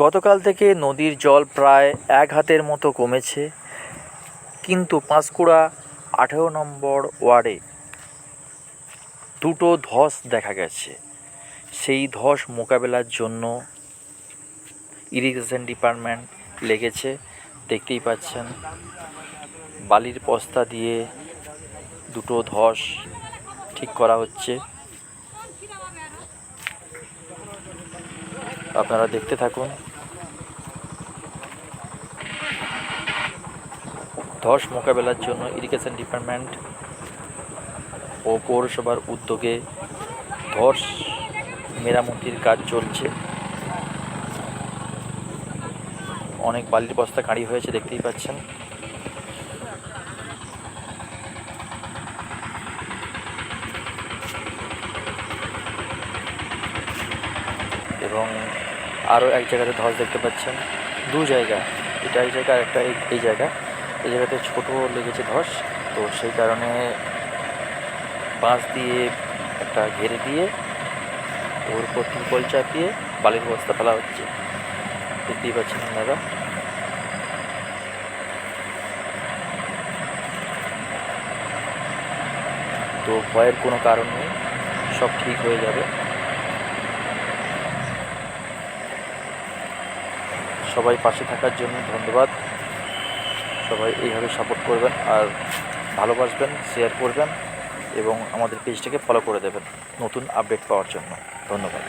গতকাল থেকে নদীর জল প্রায় ১ হাতের মতো কমেছে, কিন্তু পাঁশকুড়া ১৮ নম্বর ওয়ার্ডে দুটো ধস দেখা গেছে। সেই ধস মোকাবেলার জন্য ইরিগেশন ডিপার্টমেন্ট লেগেছে। দেখতেই পাচ্ছেন বালির বস্তা দিয়ে দুটো ধস ঠিক করা হচ্ছে। আপনারা দেখতে থাকুন। ধস মোকাবেলার জন্য ইরিগেশন ডিপার্টমেন্ট ও পৌরসভার উদ্যোগে ধস মেরামতির কাজ চলছে। অনেক বালির বস্তা গাড়ি হয়েছে, দেখতেই পাচ্ছেন। এবং আরও এক জায়গাতে ধস দেখতে পাচ্ছেন, দু জায়গা, এটা এই জায়গা আর একটা এই জায়গা। এই জায়গাতে ছোটো লেগেছে ধস, তো সেই কারণে বাঁশ দিয়ে একটা ঘেরে দিয়ে ওর উপর টিপল চাপিয়ে বালির বস্তা ফেলা হচ্ছে। দেখতেই পাচ্ছেন আপনারা। তো ভয়ের কোনো কারণ নেই, সব ঠিক হয়ে যাবে। সবাই পাশে থাকার জন্য ধন্যবাদ। সবাই এইভাবে সাপোর্ট করবেন আর ভালোবাসবেন, শেয়ার করবেন এবং আমাদের পেজটাকে ফলো করে দেবেন নতুন আপডেট পাওয়ার জন্য। ধন্যবাদ।